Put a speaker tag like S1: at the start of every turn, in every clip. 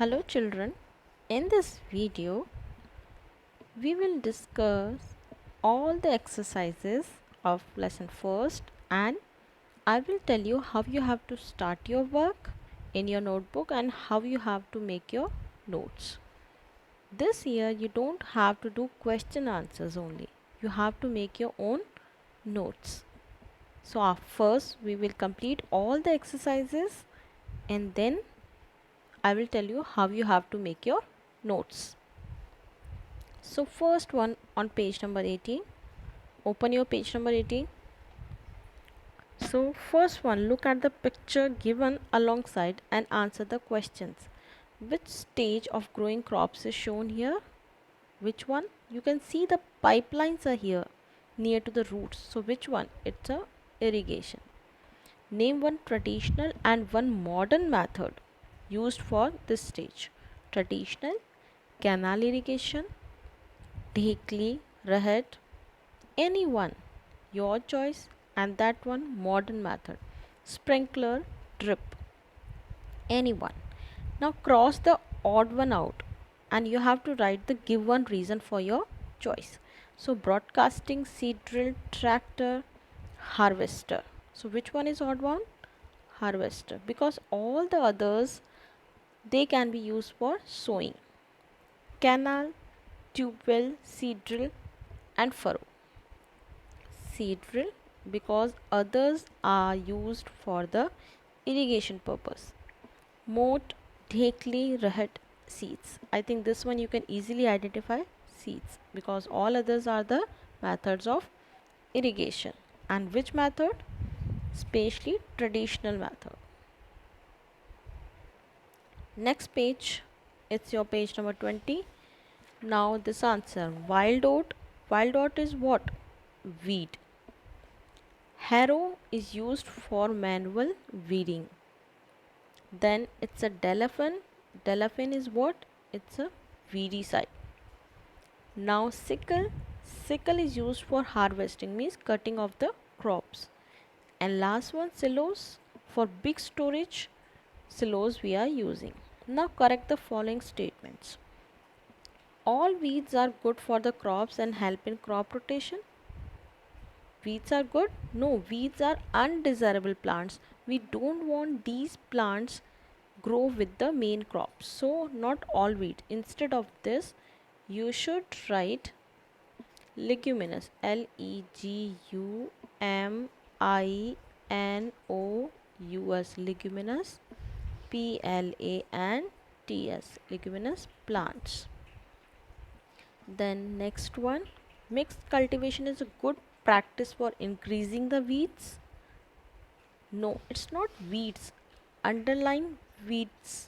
S1: Hello children, in this video we will discuss all the exercises of lesson first and I will tell you how you have to start your work in your notebook and how you have to make your notes. This year you don't have to do question answers only. You have to make your own notes. So first we will complete all the exercises and then I will tell you how you have to make your notes. So first one on page number 18. Open your page number 18. So first one, look at the picture given alongside and answer the questions. Which stage of growing crops is shown here? Which one? You can see the pipelines are here near to the roots. So which one? It's a irrigation. Name one traditional and one modern method used for this stage. Traditional, canal irrigation, Dhikli, Rahat, any one, your choice, and that one modern method, sprinkler, drip, any one. Now cross the odd one out and you have to write the given reason for your choice. So broadcasting, seed drill, tractor, harvester. So which one is odd one? Harvester, because all the others they can be used for sowing. Canal, tube well, seed drill and furrow. Seed drill because others are used for the irrigation purpose. Moat, Dhekli, Rahat seeds. I think this one you can easily identify seeds because all others are the methods of irrigation. And which method? Especially traditional method. Next page, it's your page number 20. Now this answer, wild oat. Wild oat is what? Weed. Harrow is used for manual weeding. Then it's a Delaphane. Delaphane is what? It's a weedicide. Now sickle. Sickle is used for harvesting, means cutting of the crops. And last one, silos. For big storage, silos we are using. Now correct the following statements. All weeds are good for the crops and help in crop rotation. Weeds are good? No, weeds are undesirable plants. We don't want these plants grow with the main crop. So not all wheat. Instead of this, you should write leguminous. Leguminous. Leguminous. Plants. Leguminous plants. Then next one, mixed cultivation is a good practice for increasing the weeds. No, it's not weeds. Underline weeds.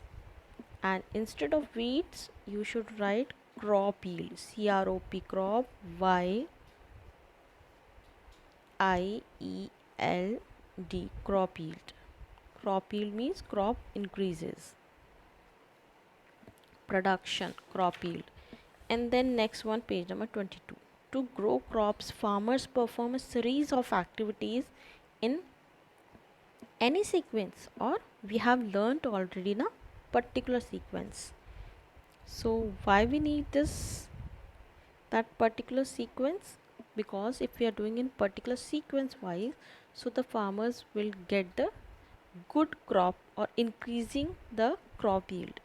S1: And instead of weeds, you should write crop yield. CROP, crop, YIELD, crop yield. Crop yield means crop increases. Production, crop yield. And then next one, page number 22. To grow crops, farmers perform a series of activities in any sequence, or we have learnt already in a particular sequence. So why we need that particular sequence? Because if we are doing in particular sequence wise, so the farmers will get the good crop or increasing the crop yield.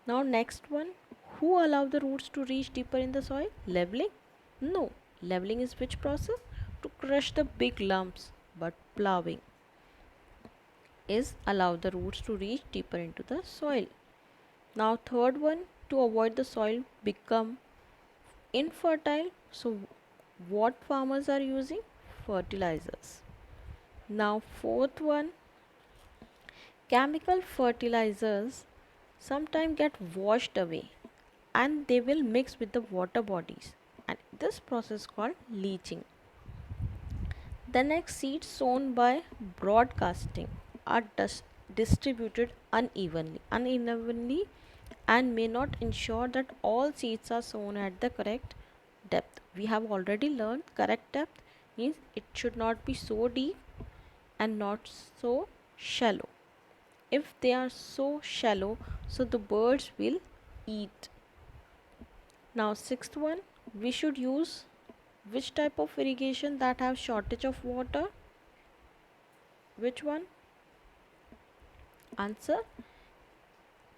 S1: Now next one, who allow the roots to reach deeper in the soil? Leveling? No. Leveling is which process? To crush the big lumps, but ploughing is allow the roots to reach deeper into the soil. Now third one, to avoid the soil become infertile. So what farmers are using? Fertilizers. Now fourth one, chemical fertilizers sometimes get washed away and they will mix with the water bodies, and this process called leaching. The next, seeds sown by broadcasting are distributed unevenly and may not ensure that all seeds are sown at the correct depth. We have already learned correct depth means it should not be so deep and not so shallow. If they are so shallow, so the birds will eat. Now sixth one, we should use which type of irrigation that have shortage of water? Which one? Answer,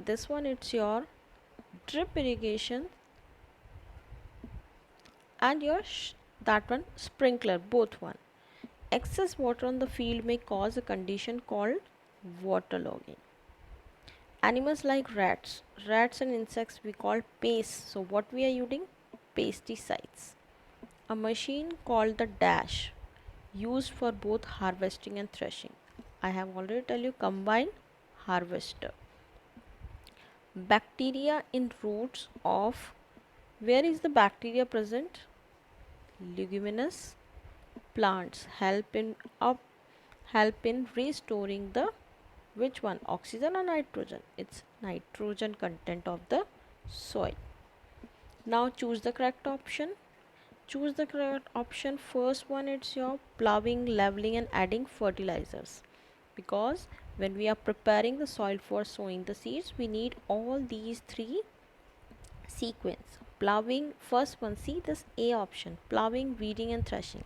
S1: this one, it's your drip irrigation, and your that one sprinkler, both one. Excess water on the field may cause a condition called waterlogging. Animals like rats and insects we call pests. So what we are using? Pesticides. A machine called the dash, used for both harvesting and threshing. I have already told you combined harvester. Bacteria in roots of, where is the bacteria present? Leguminous plants help in restoring the, which one, oxygen or nitrogen? It's nitrogen content of the soil. Now choose the correct option. Choose the correct option. First one, it's your plowing, leveling and adding fertilizers, because when we are preparing the soil for sowing the seeds, we need all these three sequence. Plowing, first one, see this A option, plowing, weeding and threshing.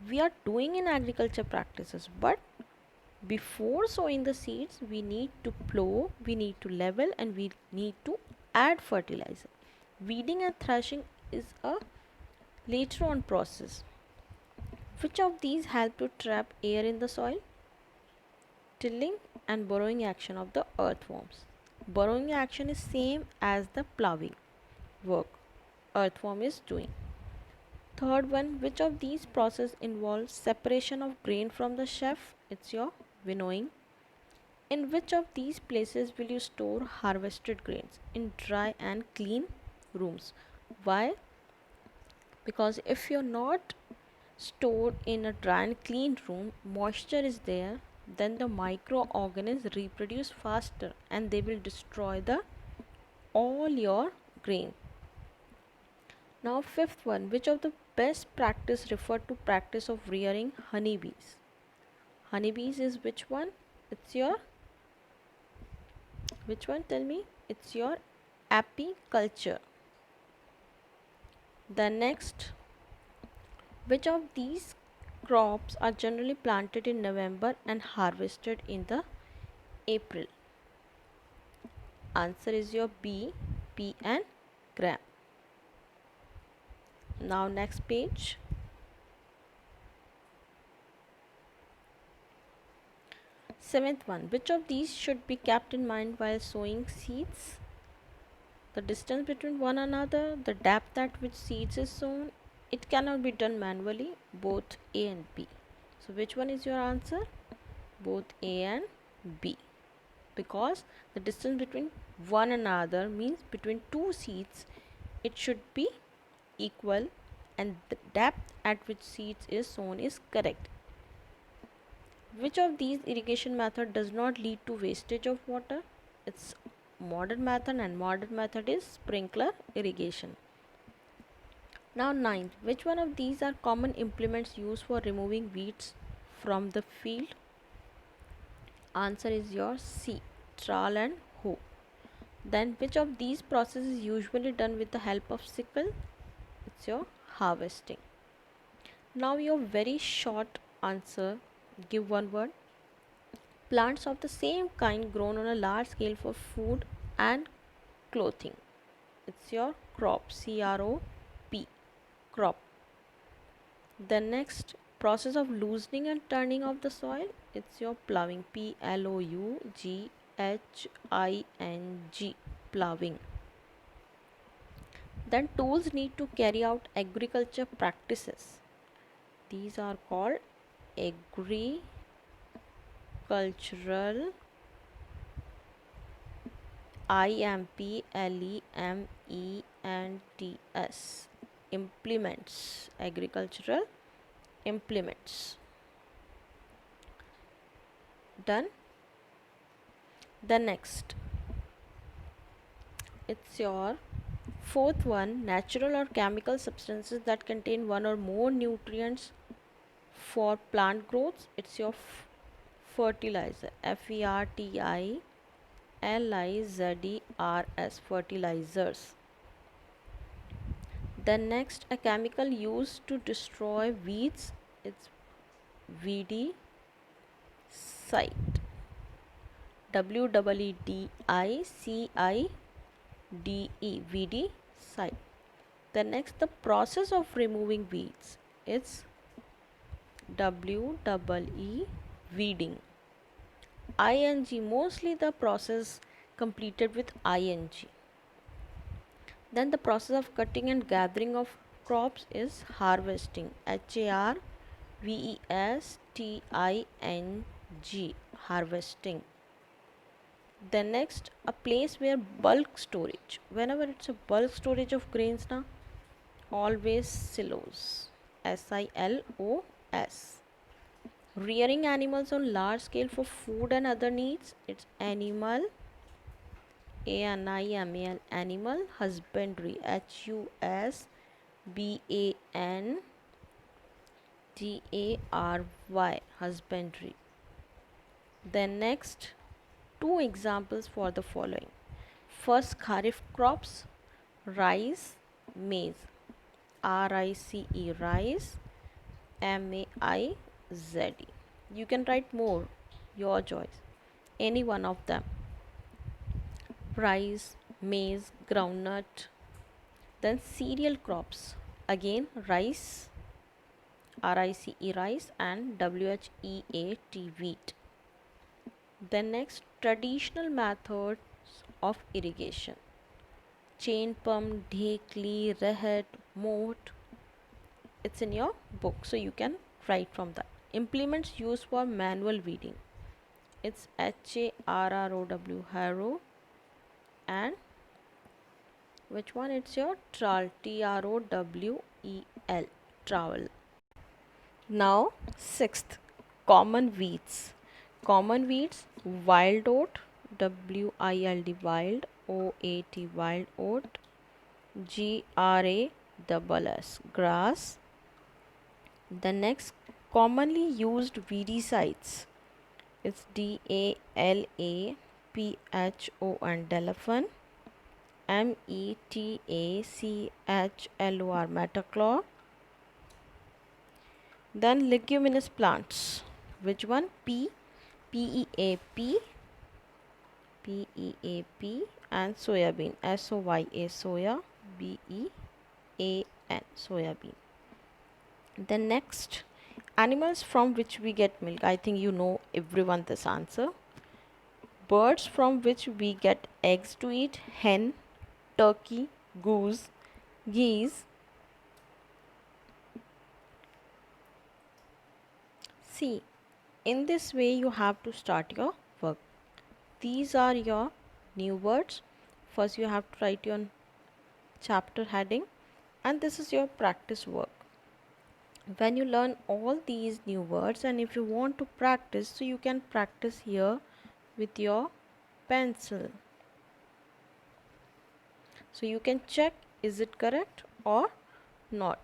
S1: We are doing in agriculture practices, but before sowing the seeds, we need to plow, we need to level, and we need to add fertilizer. Weeding and threshing is a later on process. Which of these help to trap air in the soil? Tilling and burrowing action of the earthworms. Burrowing action is same as the plowing work earthworm is doing. Third one, which of these process involves separation of grain from the chaff? It's your winnowing. In which of these places will you store harvested grains? In dry and clean rooms. Why? Because if you're not stored in a dry and clean room, moisture is there, then the microorganisms reproduce faster and they will destroy the all your grain. Now fifth one, which of the best practice refer to practice of rearing honeybees? Honeybees is which one? It's your, which one, tell me? It's your apiculture. The next, which of these crops are generally planted in November and harvested in the April? Answer is your B, pea and gram. Now next page. Seventh one, which of these should be kept in mind while sowing seeds? The distance between one another, the depth at which seeds is sown. It cannot be done manually, both A and B. So which one is your answer? Both A and B. Because the distance between one another means between two seeds, it should be equal, and the depth at which seeds is sown is correct. Which of these irrigation method does not lead to wastage of water? It's modern method, and modern method is sprinkler irrigation. Now ninth, which one of these are common implements used for removing weeds from the field? Answer is your C, trowel and hoe. Then which of these processes is usually done with the help of sickle? It's your harvesting. Now your very short answer, give one word. Plants of the same kind grown on a large scale for food and clothing. It's your crop, C-R-O-P, crop. The next, process of loosening and turning of the soil. It's your plowing, P-L-O-U-G-H-I-N-G, plowing. Then tools need to carry out agriculture practices. These are called agricultural, IMPLEMENTS, implements, agricultural implements. Done. The next, it's your fourth one, natural or chemical substances that contain one or more nutrients for plant growth. It's your fertilizer, fertilizers, fertilizers. Then next, a chemical used to destroy weeds, it's weedicide, weedicide, weedicide. Then next, the process of removing weeds, it's WEE, weeding. ing, mostly the process completed with ing. Then the process of cutting and gathering of crops is harvesting, HARVESTING, harvesting. Then next, a place where bulk storage, whenever it's a bulk storage of grains now, always silos, SILOS. Rearing animals on large scale for food and other needs, it's animal, ANIMAL, animal husbandry, HUSBANDARY, husbandry. Then next, two examples for the following. First, kharif crops, rice, maize, RICE, rice, MAIZE. You can write more, your choice, any one of them. Rice, maize, groundnut. Then cereal crops, again rice, RICE, rice, and WHEAT, wheat. Then next, traditional methods of irrigation, chain pump, dhekli, rehet, moat. It's in your book, so you can write from that. Implements used for manual weeding, it's HARROW, harrow, and which one, it's your trowel, TROWEL, trowel. Now sixth, common weeds. Common weeds, wild oat, WILD, wild, OAT, wild oat, GRASS, grass. The next, commonly used weedicides, it's DALAPHO, and Delaphon, METACHLOR, metachlor. Then leguminous plants, which one? PEAP, and soybean, SOYA, soya, BEAN, soybean. Then next, animals from which we get milk. I think you know everyone this answer. Birds from which we get eggs to eat, hen, turkey, goose, geese. See, in this way you have to start your work. These are your new words. First you have to write your chapter heading, and this is your practice work. When you learn all these new words, and if you want to practice, so you can practice here with your pencil. So you can check is it correct or not.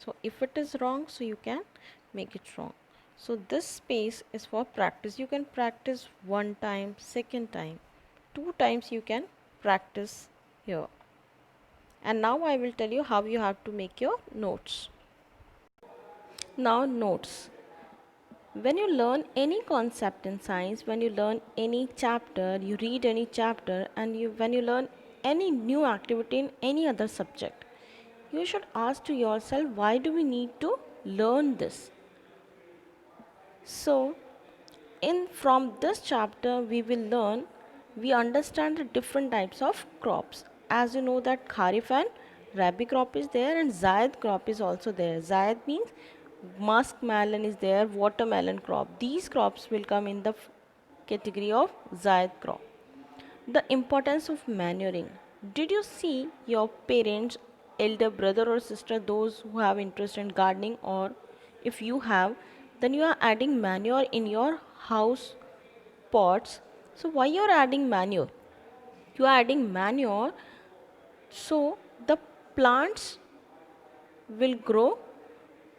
S1: So if it is wrong, so you can make it wrong. So this space is for practice. You can practice one time, second time, 2 times you can practice here. And now I will tell you how you have to make your notes. Now notes. When you learn any concept in science, when you learn any chapter, you read any chapter, and when you learn any new activity in any other subject, you should ask to yourself, why do we need to learn this? So from this chapter we understand the different types of crops. As you know that kharif and rabi crop is there, and zaid crop is also there. Zaid means musk melon is there, watermelon crop. These crops will come in the category of zaid crop. The importance of manuring. Did you see your parents, elder brother or sister, those who have interest in gardening, or if you have, then you are adding manure in your house pots. So why you are adding manure? You are adding manure so the plants will grow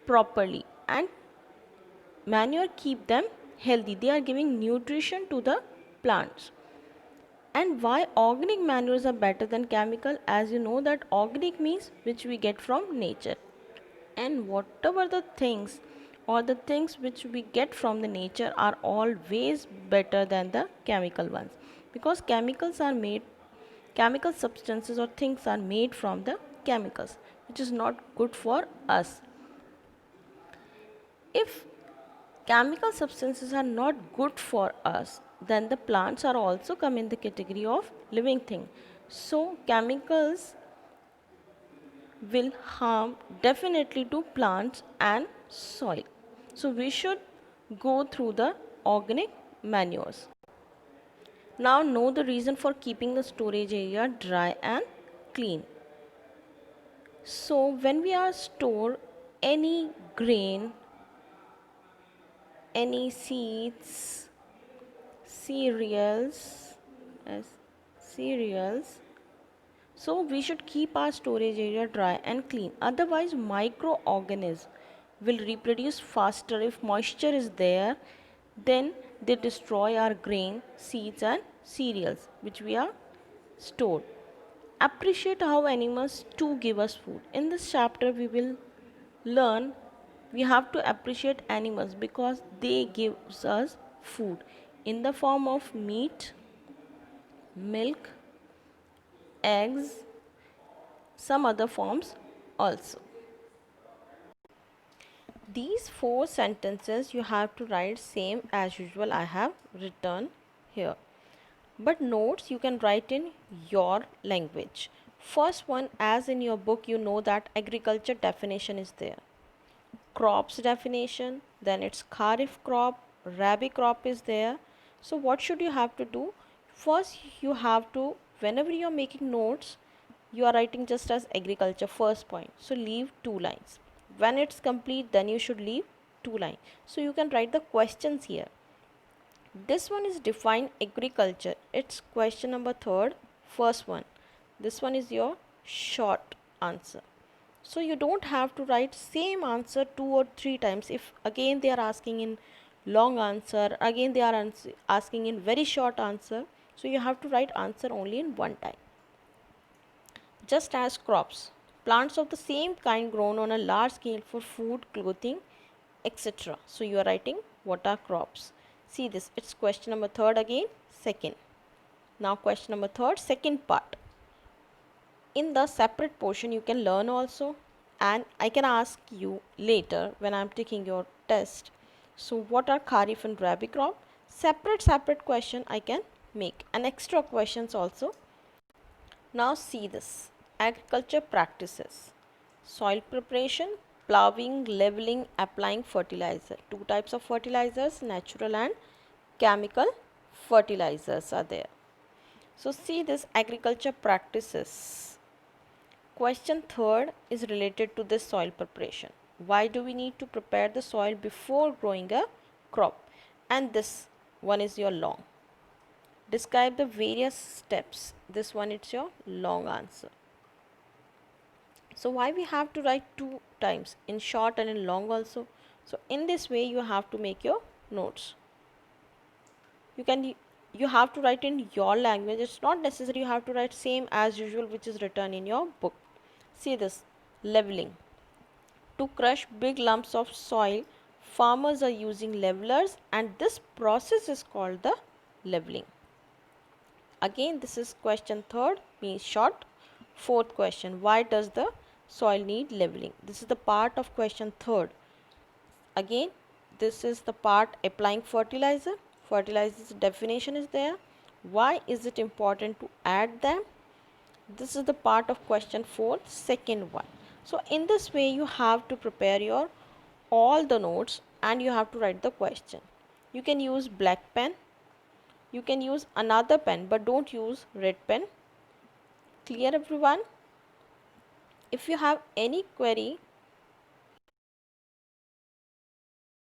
S1: properly, and manure keep them healthy. They are giving nutrition to the plants. And why organic manures are better than chemical? As you know that organic means which we get from nature, and whatever the things or the things which we get from the nature are always better than the chemical ones, because chemical substances or things are made from the chemicals, which is not good for us. If chemical substances are not good for us, then the plants are also come in the category of living thing. So chemicals will harm definitely to plants and soil. So we should go through the organic manures. Now know the reason for keeping the storage area dry and clean. So when we are store any grain, any seeds, cereals, as cereals, so we should keep our storage area dry and clean. Otherwise microorganisms will reproduce faster. If moisture is there, then they destroy our grain, seeds and cereals which we are stored. Appreciate how animals too give us food. In this chapter we will learn we have to appreciate animals because they gives us food in the form of meat, milk, eggs, some other forms also. These four sentences you have to write same as usual I have written here. But notes you can write in your language. First one, as in your book you know that agriculture definition is there. Crops definition, then it's kharif crop, rabi crop is there. So what should you have to do? First you have to, whenever you are making notes, you are writing just as agriculture first point, so leave 2 lines. When it's complete, then you should leave 2 lines. So you can write the questions here. This one is define agriculture, it's question number 3rd, first one. This one is your short answer. So you don't have to write same answer 2 or 3 times. If again they are asking in long answer, again they are asking in very short answer, so you have to write answer only in one time. Just as crops, plants of the same kind grown on a large scale for food, clothing, etc. So you are writing what are crops. See this, it's question number 3rd again, second. Now question number 3rd, second part. In the separate portion you can learn also, and I can ask you later when I am taking your test. So what are kharif and rabi crop? Separate question I can make, and extra questions also. Now see this, agriculture practices. Soil preparation, plowing, leveling, applying fertilizer. 2 types of fertilizers, natural and chemical fertilizers are there. So see this agriculture practices. Question 3rd is related to this soil preparation. Why do we need to prepare the soil before growing a crop? And this one is your long. Describe the various steps. This one it's your long answer. So why we have to write 2 times, in short and in long also? So in this way you have to make your notes. You have to write in your language. It's not necessary you have to write same as usual which is written in your book. See this, leveling. To crush big lumps of soil, farmers are using levelers, and this process is called the leveling. Again this is question 3rd, means short. 4th question, why does the soil need leveling? This is the part of question 3rd. Again this is the part applying fertilizer. Fertilizer's definition is there. Why is it important to add them? This is the part of question 4th, second one. So in this way you have to prepare your all the notes and you have to write the question. You can use black pen, you can use another pen, but don't use red pen. Clear everyone? If you have any query